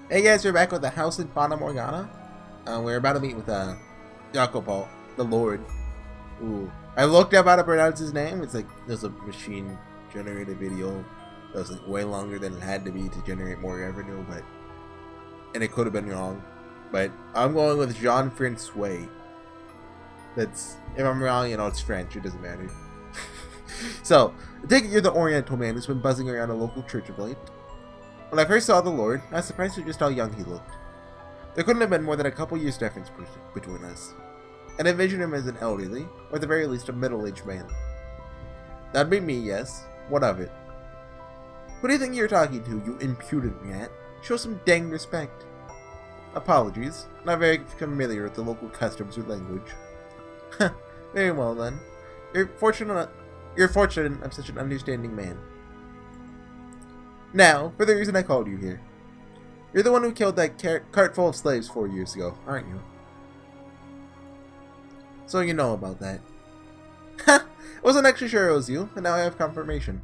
Hey guys, we're back with the house in Fata Morgana. We're about to meet with Jacopo, the Lord. Ooh. I looked up how to pronounce his name. It's like there's a machine generated video that was like way longer than it had to be to generate more revenue, and it could have been wrong. But I'm going with Jean Francois. That's, if I'm wrong, it's French, it doesn't matter. So, I take it you're the Oriental man who's been buzzing around a local church of late. When I first saw the Lord, I was surprised at just how young he looked. There couldn't have been more than a couple years difference between us. And I envisioned him as an elderly, or at the very least a middle-aged man. That'd be me, yes. What of it? Who do you think you're talking to, you impudent rat? Show some dang respect. Apologies. Not very familiar with the local customs or language. Very well then. You're fortunate I'm such an understanding man. Now, for the reason I called you here. You're the one who killed that cart full of slaves 4 years ago, aren't you? So you know about that. Ha! I wasn't actually sure it was you, and now I have confirmation.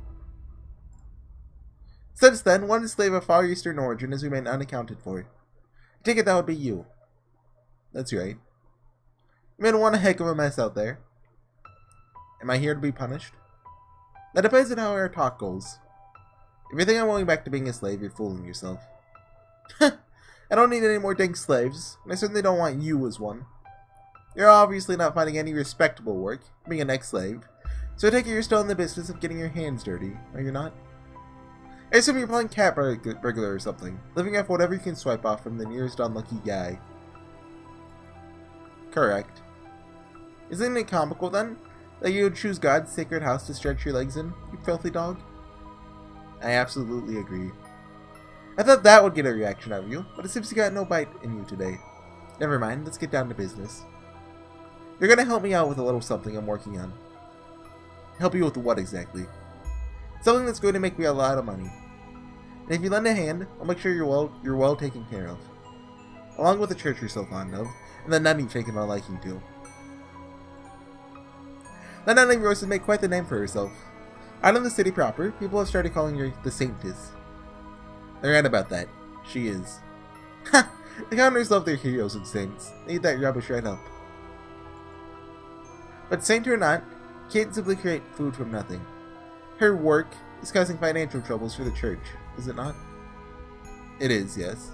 Since then, one slave of Far Eastern origin has remained unaccounted for. I take it that would be you. That's right. You made one heck of a mess out there. Am I here to be punished? That depends on how our talk goes. If you think I'm going back to being a slave, you're fooling yourself. I don't need any more dang slaves, and I certainly don't want you as one. You're obviously not finding any respectable work, being an ex-slave, so I take it you're still in the business of getting your hands dirty, are you not? I assume you're playing cat burglar or something, living off whatever you can swipe off from the nearest unlucky guy. Correct. Isn't it comical then, that you would choose God's sacred house to stretch your legs in, you filthy dog? I absolutely agree. I thought that would get a reaction out of you, but it seems you got no bite in you today. Never mind, let's get down to business. You're gonna help me out with a little something I'm working on. Help you with what exactly? Something that's going to make me a lot of money. And if you lend a hand, I'll make sure you're well taken care of. Along with the church you're so fond of, and the nun you've taken a liking to. That nun of yours has made quite the name for herself. Out in the city proper, people have started calling her the Saintess. They're right about that. She is. Ha! The counters love their heroes and saints. They eat that rubbish right up. But saint or not, can't simply create food from nothing. Her work is causing financial troubles for the church, is it not? It is, yes.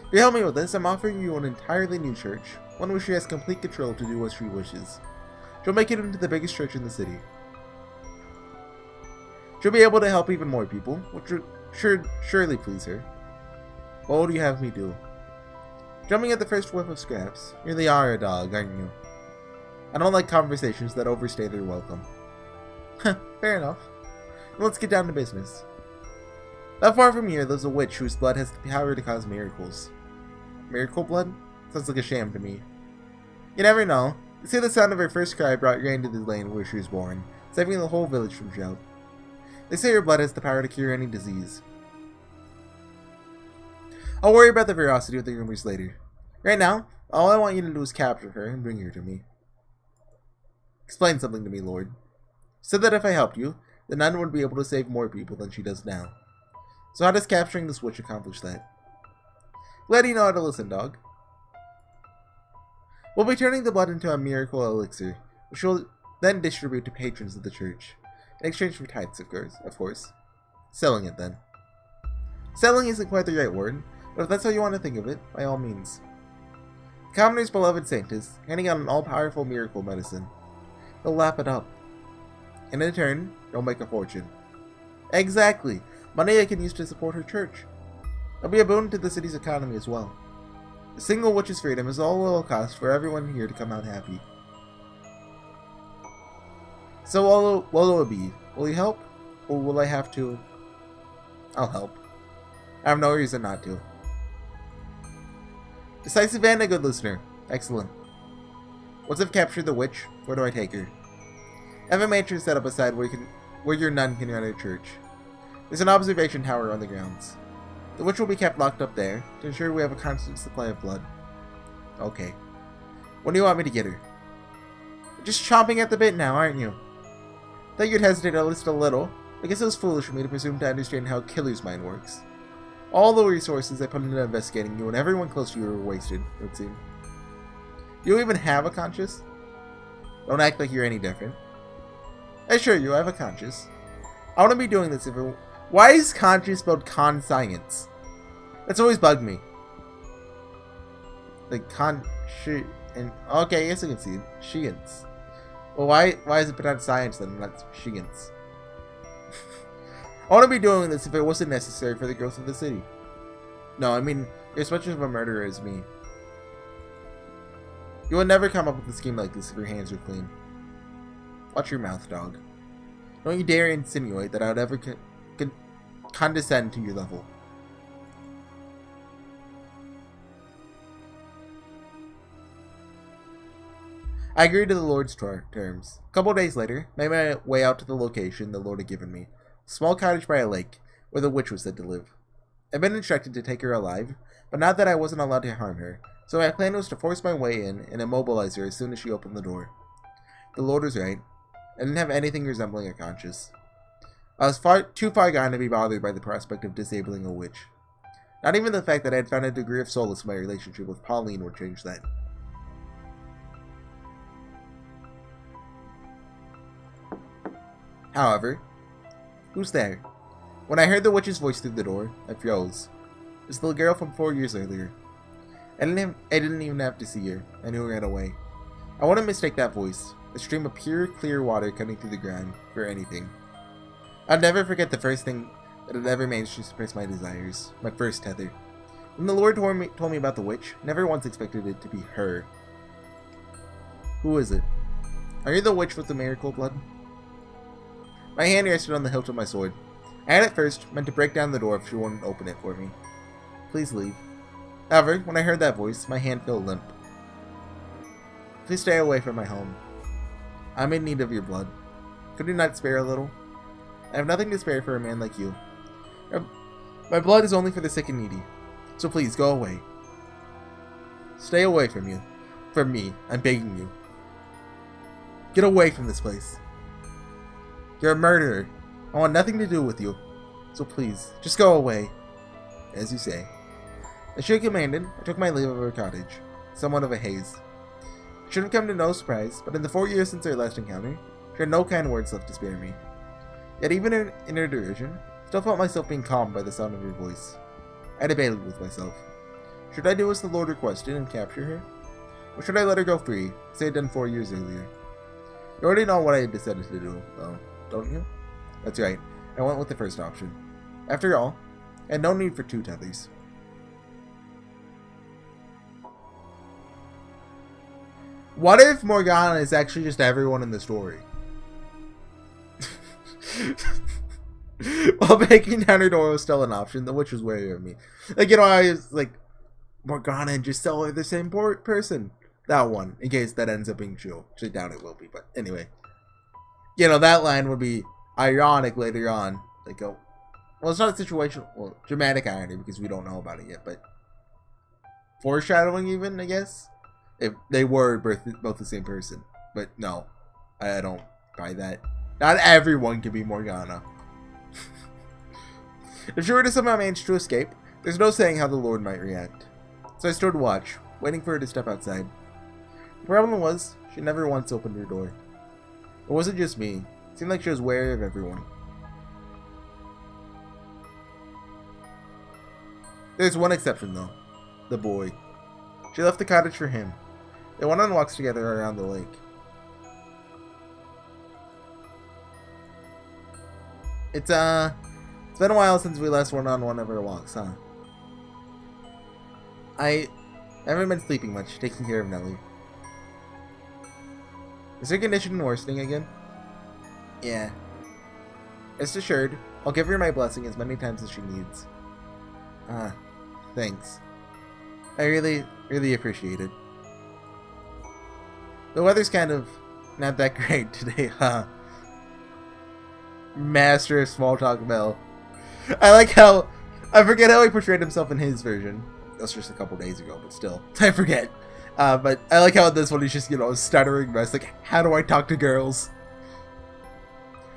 If you help me with this, I'm offering you an entirely new church, one where she has complete control to do what she wishes. She'll make it into the biggest church in the city. She'll be able to help even more people, which would surely please her. What would you have me do? Jumping at the first whiff of scraps. You really are a dog, aren't you? I don't like conversations that overstay their welcome. Fair enough. Let's get down to business. Not far from here lives a witch whose blood has the power to cause miracles. Miracle blood? Sounds like a sham to me. You never know. They say the sound of her first cry brought rain to the lane where she was born, saving the whole village from drought. They say her blood has the power to cure any disease. I'll worry about the veracity of the rumors later. Right now, all I want you to do is capture her and bring her to me. Explain something to me, Lord. You said that if I helped you, the nun would be able to save more people than she does now. So how does capturing this witch accomplish that? Glad you know how to listen, dog. We'll be turning the blood into a miracle elixir, which we'll then distribute to patrons of the church. In exchange for tithes, of course. Selling it, then. Selling isn't quite the right word, but if that's how you want to think of it, by all means. The commoner's beloved saint is handing out an all-powerful miracle medicine. He'll lap it up. And in turn, he'll make a fortune. Exactly! Money I can use to support her church. It'll be a boon to the city's economy as well. A single witch's freedom is all it will cost for everyone here to come out happy. So what will it be? Will you help? Or will I have to? I'll help. I have no reason not to. Decisive and a good listener. Excellent. Once I've captured the witch, where do I take her? I have a matron set up aside where your nun can run her church. There's an observation tower on the grounds. The witch will be kept locked up there to ensure we have a constant supply of blood. Okay. When do you want me to get her? You're just chomping at the bit now, aren't you? Thought you'd hesitate at least a little. I guess it was foolish of me to presume to understand how a killer's mind works. All the resources I put into investigating you and everyone close to you were wasted, it would seem. You even have a conscience? Don't act like you're any different. I assure you, I have a conscience. I wouldn't be doing this if it... Why is conscience spelled conscience? That's always bugged me. Like, and okay, I guess I can see it. Shians. Well, why is it pronounced science then, not Shians? I wouldn't be doing this if it wasn't necessary for the growth of the city. No, I mean, you're as much of a murderer as me. You would never come up with a scheme like this if your hands were clean. Watch your mouth, dog. Don't you dare insinuate that I would ever condescend to your level. I agreed to the Lord's terms. A couple days later, made my way out to the location the Lord had given me. A small cottage by a lake, where the witch was said to live. I'd been instructed to take her alive, but not that I wasn't allowed to harm her, so my plan was to force my way in and immobilize her as soon as she opened the door. The Lord was right. I didn't have anything resembling a conscience. I was too far gone to be bothered by the prospect of disabling a witch. Not even the fact that I had found a degree of solace in my relationship with Pauline would change that. However, who's there? When I heard the witch's voice through the door, I froze. It was the girl from 4 years earlier. I didn't even have to see her. I knew her right away. I wouldn't mistake that voice. A stream of pure, clear water cutting through the ground for anything. I'll never forget the first thing that had ever managed to suppress my desires. My first tether. When the Lord told me about the witch, never once expected it to be her. Who is it? Are you the witch with the miracle blood? My hand rested on the hilt of my sword. I had at first meant to break down the door if she wouldn't open it for me. Please leave. However, when I heard that voice, my hand felt limp. Please stay away from my home. I'm in need of your blood. Could you not spare a little? I have nothing to spare for a man like you. My blood is only for the sick and needy. So please, go away. Stay away from you. From me. I'm begging you. Get away from this place. You're a murderer. I want nothing to do with you. So please, just go away. As you say. As she had commanded, I took my leave of her cottage. Somewhat of a haze. It should have come to no surprise, but in the 4 years since our last encounter, she had no kind words left to spare me. Yet even in her derision, I still felt myself being calmed by the sound of her voice. I debated with myself. Should I do as the Lord requested and capture her? Or should I let her go free, as I had done 4 years earlier? You already know what I had decided to do, though, don't you? That's right, I went with the first option. After all, I had no need for 2 tethers. What if Morgana is actually just everyone in the story? While breaking down her door was still an option, the witch was wary of me. Like, you know, I was like, Morgana and Giselle are the same person. That one, in case that ends up being true. Which I doubt it will be, but anyway. You know, that line would be ironic later on. Like, oh, well, it's not a situation, well, dramatic irony because we don't know about it yet, but foreshadowing even, I guess? If they were both the same person. But no, I don't buy that. Not everyone can be Morgana. If she were to somehow manage to escape, there's no saying how the Lord might react. So I stood watch, waiting for her to step outside. The problem was, she never once opened her door. It wasn't just me. It seemed like she was wary of everyone. There's one exception though. The boy. She left the cottage for him. They went on walks together around the lake. It's been a while since we last went on one of our walks, huh? I haven't been sleeping much, taking care of Nellie. Is her condition worsening again? Yeah. Rest assured, I'll give her my blessing as many times as she needs. Ah, thanks. I really appreciate it. The weather's kind of not that great today, huh? Master of small talk Mel. I like how, I forget how he portrayed himself in his version. That's just a couple days ago, but still, I forget. But I like how in this one he's just, you know, a stuttering mess. Like, how do I talk to girls?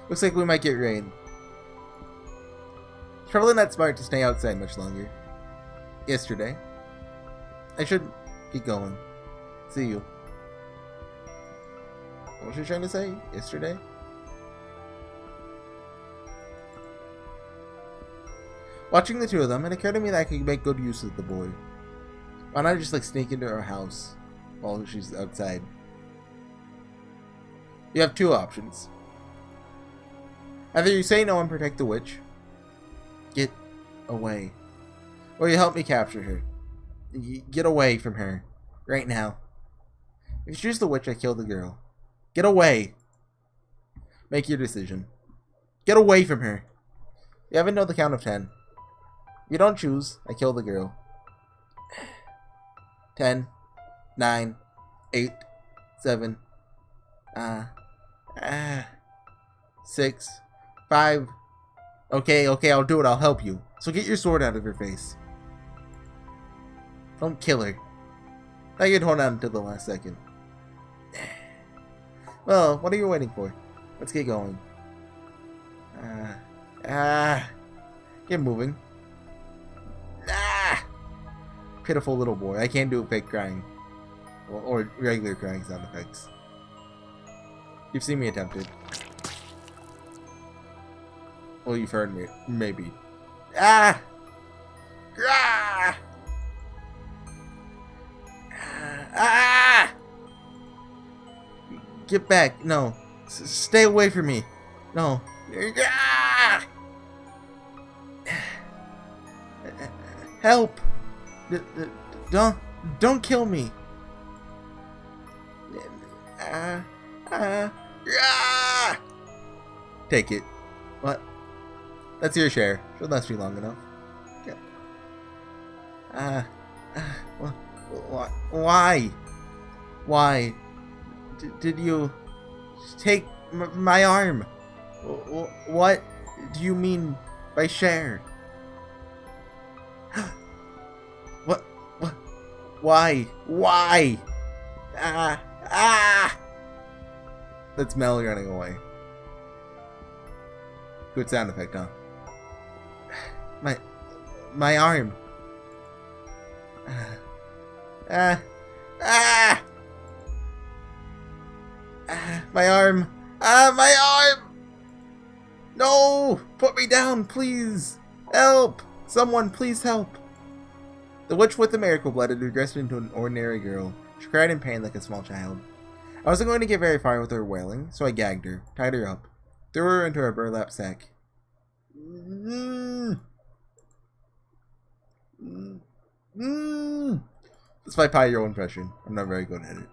Looks like we might get rain. probably not smart to stay outside much longer. Yesterday. I should get going. See you. What was she trying to say? Yesterday? Watching the two of them, it occurred to me that I could make good use of the boy. Why not just like sneak into her house while she's outside? You have two options. Either you say no and protect the witch. Get away. Or you help me capture her. Get away from her. Right now. If you choose the witch, I kill the girl. Get away. Make your decision. Get away from her. You haven't know the count of 10. If you don't choose, I kill the girl. 10, 9, 8, 7, 6, 5. Okay, I'll do it. I'll help you. So get your sword out of her face. Don't kill her. I can hold on until the last second. Well, what are you waiting for? Let's get going. Get moving. Pitiful little boy. I can't do fake crying. Or regular crying sound effects. You've seen me attempt it. Well, you've heard me. Maybe. Ah! Ah! Ah! Get back. No. Stay away from me. No. Ah! Help! Don't kill me. Take it. What? That's your share. Should last you long enough. Why? Why? Did you take my arm? What do you mean by share? What? Why? Why? That's Mel running away. Good sound effect, huh? My arm. My arm. My arm. No! Put me down, please. Help! Someone, please help. The witch with the miracle blood had regressed into an ordinary girl. She cried in pain like a small child. I wasn't going to get very far with her wailing, so I gagged her, tied her up, threw her into a burlap sack. That's my pyro impression. I'm not very good at it.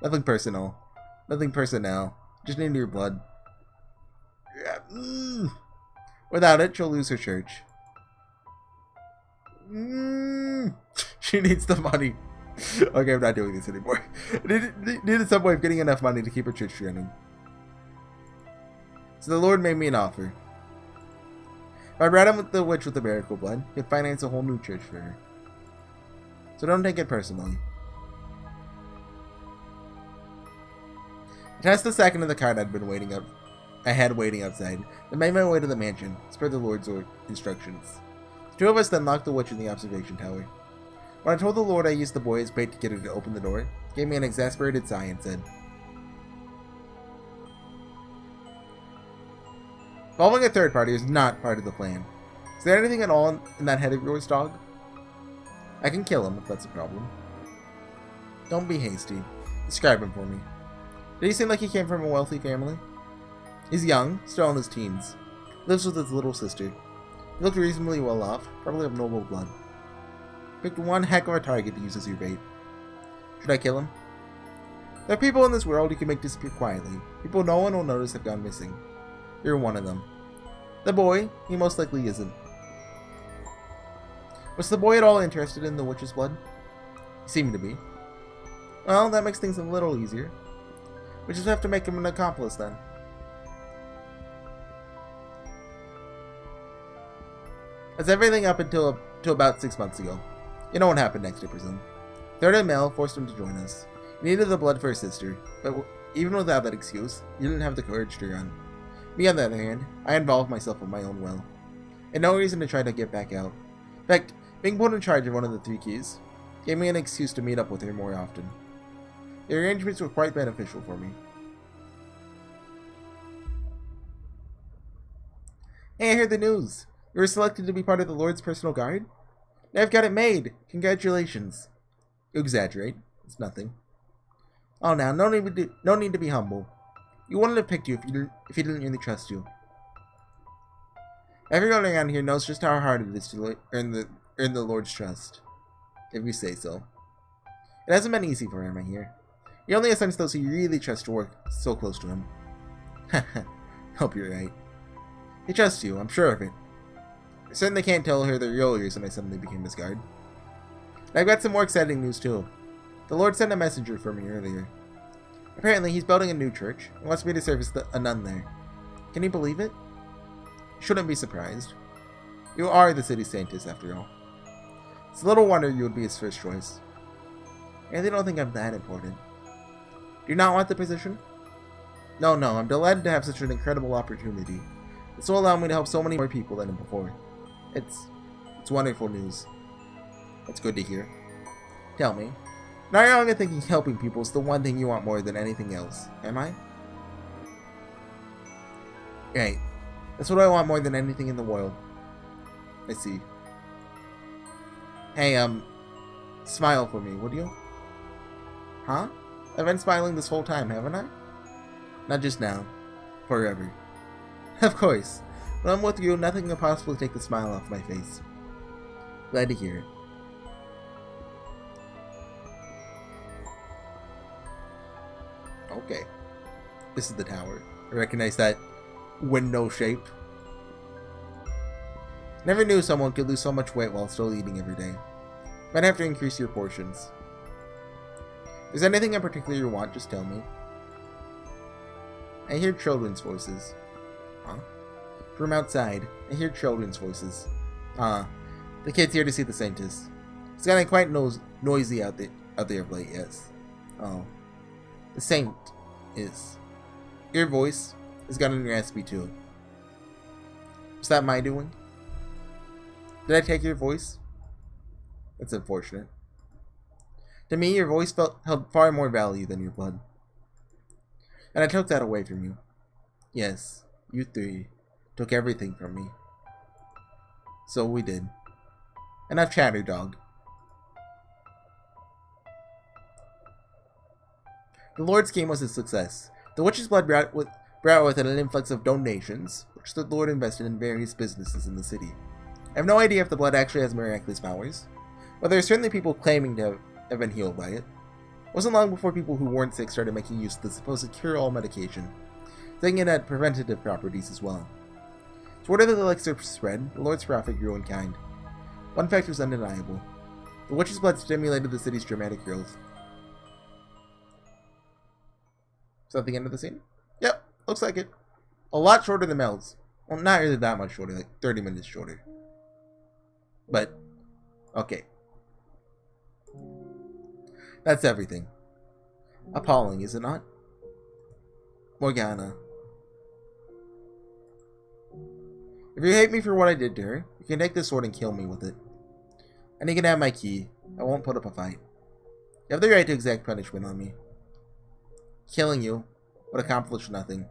Nothing personal. Nothing personnel. Just need your blood. Without it, she'll lose her church. She needs the money. Okay, I'm not doing this anymore. Needed some way of getting enough money to keep her church running. So the Lord made me an offer. If I brought him with the witch with the miracle blood, he'd finance a whole new church for her. So don't take it personally. I tossed the sack into the cart I had waiting outside, then made my way to the mansion, as per the Lord's instructions. The two of us then locked the witch in the observation tower. When I told the Lord I used the boy as bait to get her to open the door, he gave me an exasperated sigh and said, "Involving a third party is not part of the plan. Is there anything at all in that head of yours, dog? I can kill him if that's a problem." "Don't be hasty. Describe him for me. Did he seem like he came from a wealthy family?" "He's young, still in his teens. Lives with his little sister. He looked reasonably well off, probably of noble blood. Picked one heck of a target to use as your bait. Should I kill him? There are people in this world you can make disappear quietly. People no one will notice have gone missing. You're one of them. The boy, he most likely isn't." "Was the boy at all interested in the witch's blood?" "He seemed to be." "Well, that makes things a little easier. We just have to make him an accomplice then." That's everything up until about 6 months ago. You know what happened next, I presume. Third male forced him to join us. He needed the blood for his sister, but even without that excuse, he didn't have the courage to run. Me, on the other hand, I involved myself with my own will. And no reason to try to get back out. In fact, being put in charge of one of the 3 keys gave me an excuse to meet up with her more often. The arrangements were quite beneficial for me. Hey, I heard the news. You were selected to be part of the Lord's personal guard? Now I've got it made. Congratulations. You exaggerate. It's nothing. Oh, now, no need to be humble. You wouldn't have picked you if he didn't really trust you. Everyone around here knows just how hard it is to earn the Lord's trust. If you say so. It hasn't been easy for him, I hear. He only assigns those he really trusts to work so close to him. Haha, hope you're right. He trusts you, I'm sure of it. I certainly can't tell her the real reason I suddenly became his guard. And I've got some more exciting news too. The Lord sent a messenger for me earlier. Apparently, he's building a new church and wants me to serve as a nun there. Can you believe it? Shouldn't be surprised. You are the city scientist, after all. It's a little wonder you would be his first choice. I really don't think I'm that important. Do you not want the position? No, I'm delighted to have such an incredible opportunity. This will allow me to help so many more people than before. It's wonderful news. That's good to hear. Tell me, not wrong in thinking helping people is the one thing you want more than anything else, am I? Right. That's what I want more than anything in the world. I see. Hey, smile for me, would you? Huh? I've been smiling this whole time, haven't I? Not just now. Forever. Of course. When I'm with you, nothing can possibly take the smile off my face. Glad to hear it. Okay. This is the tower. I recognize that window shape. Never knew someone could lose so much weight while still eating every day. Might have to increase your portions. If there's anything in particular you want, just tell me. I hear children's voices. Huh? From outside, I hear children's voices. The kid's here to see the scientist. It's gotten quite noisy out there of late, yes. Oh. The saint is. Your voice has gotten raspy too. Was that my doing? Did I take your voice? That's unfortunate. To me, your voice held far more value than your blood. And I took that away from you. Yes, you 3 took everything from me. So we did. Enough chatter, dog. The Lord scheme was a success. The witch's blood brought with it an influx of donations, which the Lord invested in various businesses in the city. I have no idea if the blood actually has miraculous powers, but there are certainly people claiming to have been healed by it. It wasn't long before people who weren't sick started making use of the supposed cure-all medication, thinking it had preventative properties as well. So whatever the elixir spread, the Lord's profit grew in kind. One fact was undeniable. The witch's blood stimulated the city's dramatic growth. Is that the end of the scene? Yep, looks like it. A lot shorter than Mel's. Well, not really that much shorter, like 30 minutes shorter. But, okay. That's everything. Appalling, is it not? Morgana. If you hate me for what I did to her, you can take this sword and kill me with it. And you can have my key. I won't put up a fight. You have the right to exact punishment on me. Killing you would accomplish nothing.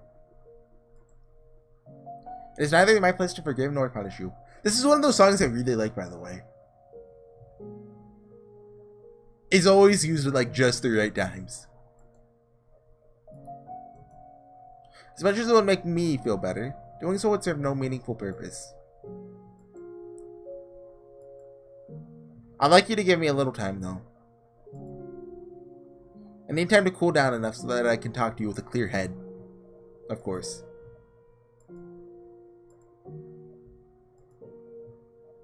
It is neither my place to forgive nor punish you. This is one of those songs I really like, by the way. It's always used at like just the right times. As much as it would make me feel better, doing so would serve no meaningful purpose. I'd like you to give me a little time, though. I need time to cool down enough so that I can talk to you with a clear head. Of course.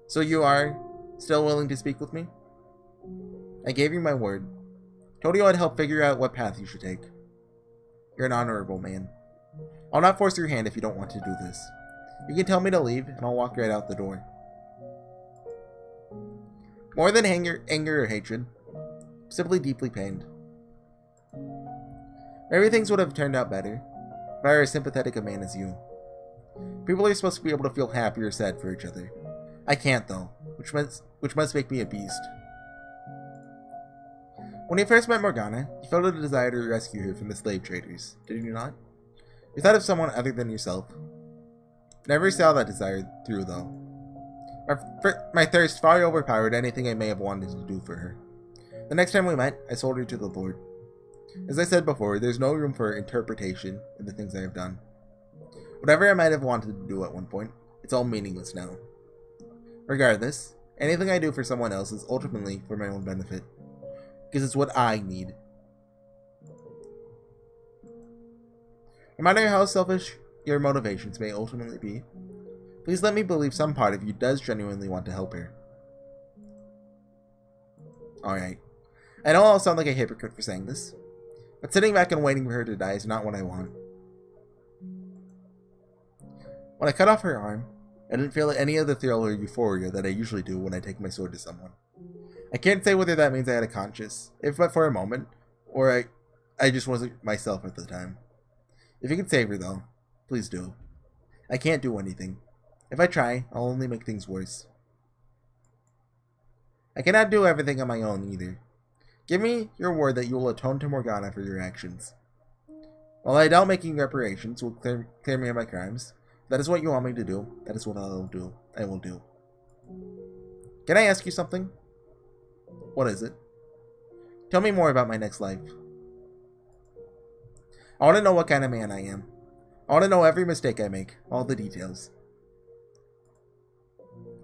So you are still willing to speak with me? I gave you my word. Told you I'd help figure out what path you should take. You're an honorable man. I'll not force your hand if you don't want to do this. You can tell me to leave, and I'll walk right out the door. More than anger or hatred, simply deeply pained. Maybe things would have turned out better if I were as sympathetic a man as you. People are supposed to be able to feel happy or sad for each other. I can't, though, which must make me a beast. When you first met Morgana, you felt a desire to rescue her from the slave traders, did you not? You thought of someone other than yourself. Never saw that desire through, though. My thirst far overpowered anything I may have wanted to do for her. The next time we met, I sold her to the Lord. As I said before, there's no room for interpretation in the things I have done. Whatever I might have wanted to do at one point, it's all meaningless now. Regardless, anything I do for someone else is ultimately for my own benefit. Because it's what I need. No matter how selfish your motivations may ultimately be, please let me believe some part of you does genuinely want to help her. Alright. I know I'll sound like a hypocrite for saying this, but sitting back and waiting for her to die is not what I want. When I cut off her arm, I didn't feel any of the thrill or euphoria that I usually do when I take my sword to someone. I can't say whether that means I had a conscience, if but for a moment, or I just wasn't myself at the time. If you can save her, though, please do. I can't do anything. If I try, I'll only make things worse. I cannot do everything on my own, either. Give me your word that you will atone to Morgana for your actions. While I doubt making reparations will clear me of my crimes, if that is what you want me to do, that is what I will do. Can I ask you something? What is it? Tell me more about my next life. I want to know what kind of man I am. I want to know every mistake I make, all the details.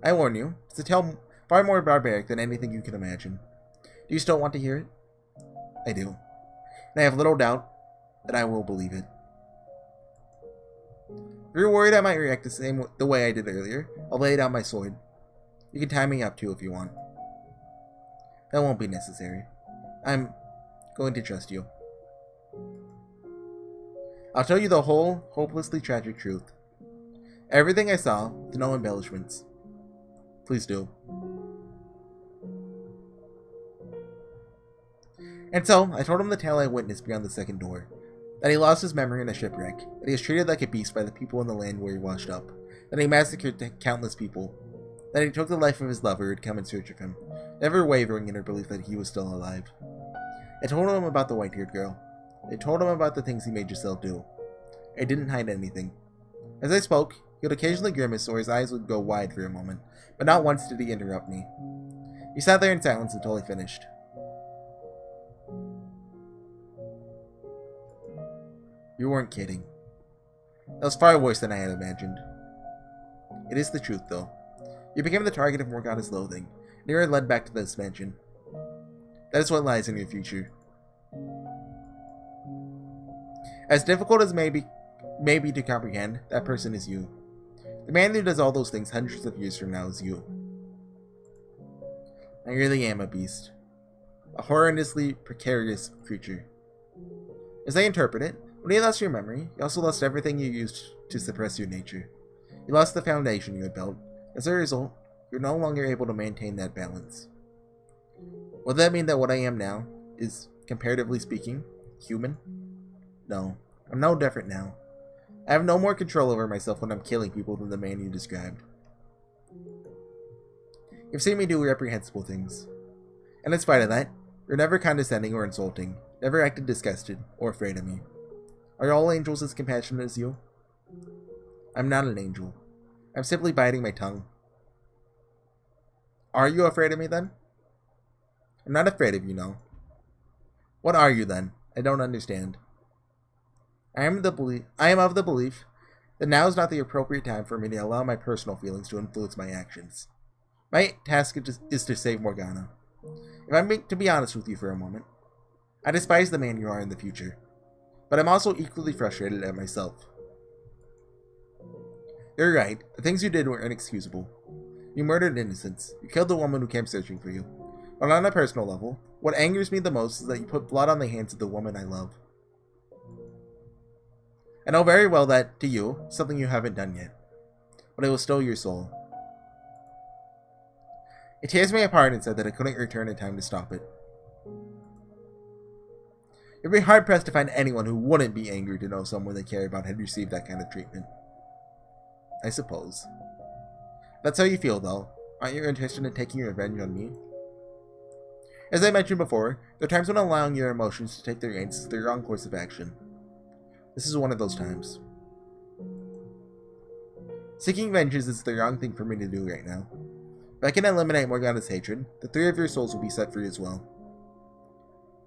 I warn you, it's a tale far more barbaric than anything you can imagine. Do you still want to hear it? I do. And I have little doubt that I will believe it. If you're worried I might react the way I did earlier, I'll lay down my sword. You can tie me up too if you want. That won't be necessary. I'm going to trust you. I'll tell you the whole, hopelessly tragic truth. Everything I saw, with no embellishments. Please do. And so, I told him the tale I witnessed beyond the second door. That he lost his memory in a shipwreck. That he was treated like a beast by the people in the land where he washed up. That he massacred countless people. That he took the life of his lover who had come in search of him, never wavering in her belief that he was still alive. I told him about the white-haired girl. I told him about the things he made Giselle do. I didn't hide anything. As I spoke, he would occasionally grimace or his eyes would go wide for a moment, but not once did he interrupt me. He sat there in silence until I finished. You weren't kidding. That was far worse than I had imagined. It is the truth, though. You became the target of Morgana's loathing, and you were led back to this mansion. That is what lies in your future. As difficult as may be to comprehend, that person is you. The man who does all those things hundreds of years from now is you. I really am a beast. A horrendously precarious creature. As I interpret it, when you lost your memory, you also lost everything you used to suppress your nature. You lost the foundation you had built. As a result, you're no longer able to maintain that balance. Would that mean that what I am now is, comparatively speaking, human? No, I'm no different now. I have no more control over myself when I'm killing people than the man you described. You've seen me do reprehensible things. And in spite of that, you're never condescending or insulting, never acted disgusted or afraid of me. Are all angels as compassionate as you? I'm not an angel. I'm simply biting my tongue. Are you afraid of me then? I'm not afraid of you, no. What are you then? I don't understand. I am of the belief that now is not the appropriate time for me to allow my personal feelings to influence my actions. My task is to save Morgana. If I'm to be honest with you for a moment, I despise the man you are in the future, but I'm also equally frustrated at myself. You're right, the things you did were inexcusable. You murdered innocents, you killed the woman who came searching for you. But on a personal level, what angers me the most is that you put blood on the hands of the woman I love. I know very well that, to you, something you haven't done yet. But it will steal your soul. It tears me apart and said that I couldn't return in time to stop it. You'd be hard-pressed to find anyone who wouldn't be angry to know someone they care about had received that kind of treatment. I suppose. That's how you feel, though. Aren't you interested in taking revenge on me? As I mentioned before, there are times when allowing your emotions to take their reins is the wrong course of action. This is one of those times. Seeking vengeance is the wrong thing for me to do right now. If I can eliminate Morgana's hatred, the three of your souls will be set free as well.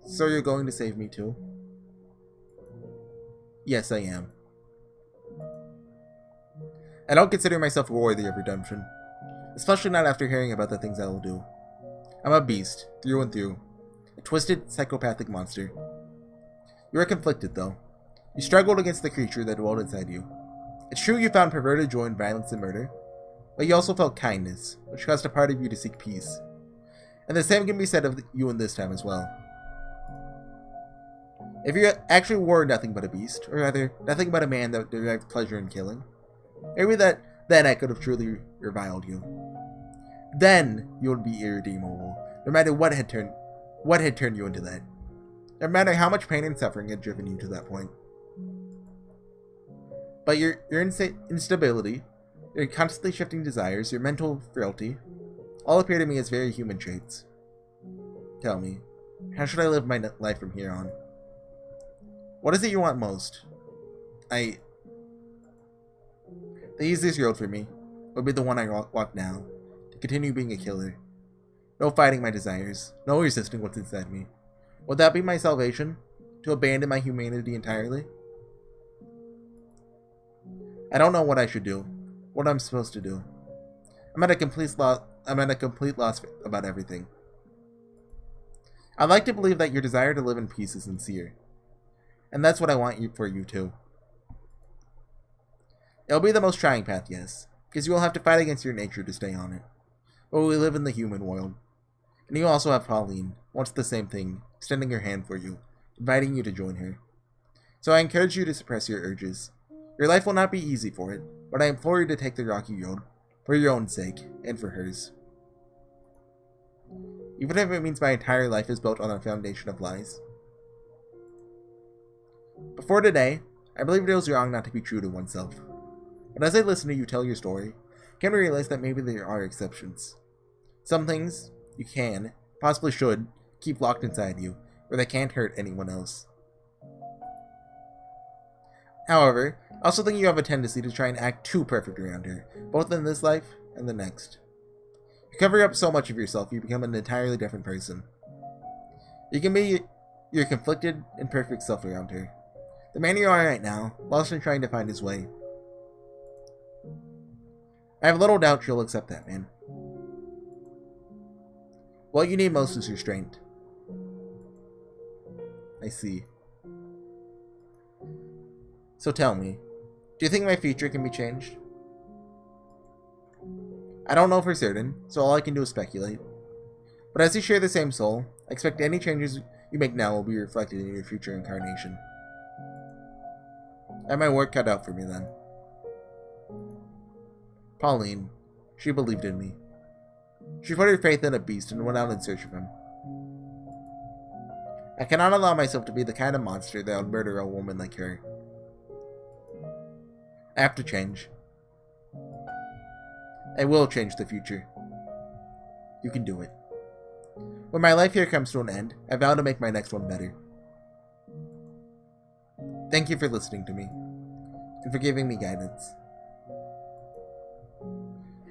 So you're going to save me too? Yes, I am. I don't consider myself worthy of redemption, especially not after hearing about the things I will do. I'm a beast, through and through. A twisted, psychopathic monster. You are conflicted, though. You struggled against the creature that dwelled inside you. It's true you found perverted joy in violence and murder, but you also felt kindness, which caused a part of you to seek peace. And the same can be said of you in this time as well. If you actually were nothing but a beast, or rather, nothing but a man that derived pleasure in killing, maybe then I could have truly reviled you. Then you would be irredeemable, no matter what had turned you into that. No matter how much pain and suffering had driven you to that point. But your instability, your constantly shifting desires, your mental frailty, all appear to me as very human traits. Tell me, how should I live my life from here on? What is it you want most? The easiest road for me would be the one I walk now, to continue being a killer. No fighting my desires, no resisting what's inside me. Would that be my salvation? To abandon my humanity entirely? I don't know what I should do, what I'm supposed to do. I'm at a complete loss about everything. I'd like to believe that your desire to live in peace is sincere. And that's what I want for you too. It'll be the most trying path, yes, because you will have to fight against your nature to stay on it. But we live in the human world. And you also have Pauline, wants the same thing, extending her hand for you, inviting you to join her. So I encourage you to suppress your urges. Your life will not be easy for it, but I implore you to take the rocky road, for your own sake, and for hers. Even if it means my entire life is built on a foundation of lies. Before today, I believed it was wrong not to be true to oneself. But as I listen to you tell your story, I came to realize that maybe there are exceptions. Some things you can, possibly should, keep locked inside you, where they can't hurt anyone else. However, I also think you have a tendency to try and act too perfect around her, both in this life and the next. You cover up so much of yourself, you become an entirely different person. You can be your conflicted, imperfect self around her. The man you are right now, lost in trying to find his way. I have little doubt you'll accept that, man. What you need most is restraint. I see. So tell me, do you think my future can be changed? I don't know for certain, so all I can do is speculate. But as you share the same soul, I expect any changes you make now will be reflected in your future incarnation. I have my work cut out for me then. Pauline, she believed in me. She put her faith in a beast and went out in search of him. I cannot allow myself to be the kind of monster that would murder a woman like her. I have to change. I will change the future. You can do it. When my life here comes to an end, I vow to make my next one better. Thank you for listening to me, and for giving me guidance.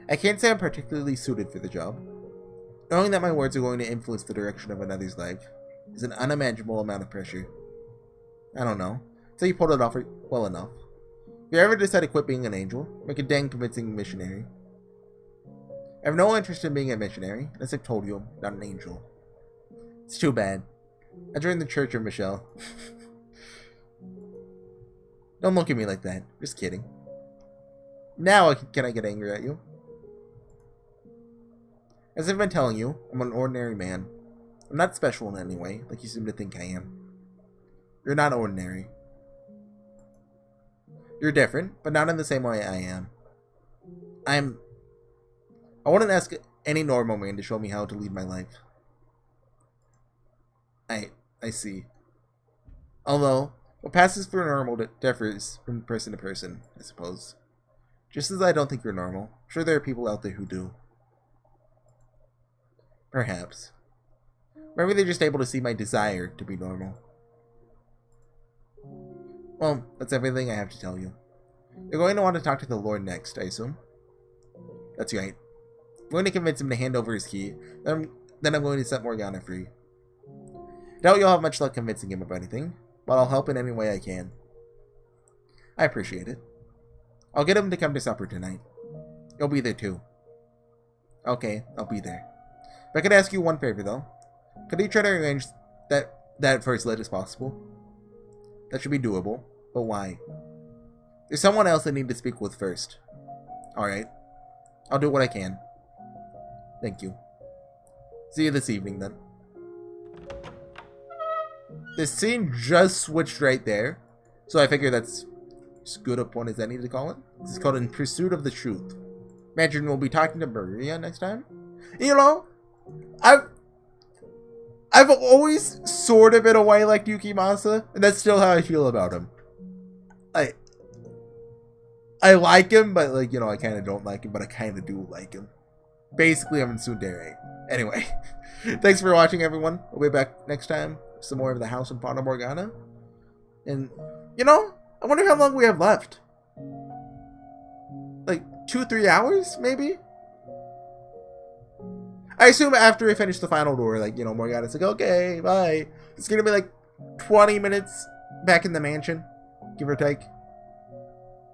I can't say I'm particularly suited for the job. Knowing that my words are going to influence the direction of another's life is an unimaginable amount of pressure. I don't know, so you pulled it off well enough. If you ever decide to quit being an angel, make a dang convincing missionary. I have no interest in being a missionary, as I've told you, I'm not an angel. It's too bad. I joined the Church of Michelle. Don't look at me like that. Just kidding. Now can I get angry at you? As I've been telling you, I'm an ordinary man. I'm not special in any way, like you seem to think I am. You're not ordinary. You're different, but not in the same way I am. I wouldn't ask any normal man to show me how to lead my life. I see. Although, what passes for normal differs from person to person, I suppose. Just as I don't think you're normal. I'm sure there are people out there who do. Perhaps. Maybe they're just able to see my desire to be normal. Well, that's everything I have to tell you. You're going to want to talk to the Lord next, I assume? That's right. I'm going to convince him to hand over his key. Then I'm going to set Morgana free. Doubt you'll have much luck convincing him of anything, but I'll help in any way I can. I appreciate it. I'll get him to come to supper tonight. You'll be there too. Okay, I'll be there. If I could ask you one favor though. Could you try to arrange that for as late as possible? That should be doable, but why? There's someone else I need to speak with first. Alright. I'll do what I can. Thank you. See you this evening then. This scene just switched right there, so I figure that's as good a point as I need to call it. This is called In Pursuit of the Truth. Imagine we'll be talking to Maria next time. You know, I've always sort of in a way liked Yukimasa, and that's still how I feel about him. I like him, but like, you know, I kind of don't like him, but I kind of do like him. Basically, I'm in tsundere. Anyway, thanks for watching, everyone. We'll be back next time for some more of the house in Fata Morgana. And, you know, I wonder how long we have left. Like, 2-3 hours, maybe? I assume after we finish the final door, like, you know, Morgana's like, okay, bye. It's gonna be like 20 minutes back in the mansion, give or take.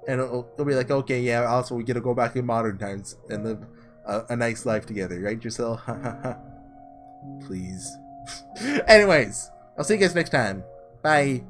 And it'll be like, okay, yeah, also we get to go back in modern times and live a nice life together, right, Giselle? Please. Anyways, I'll see you guys next time. Bye.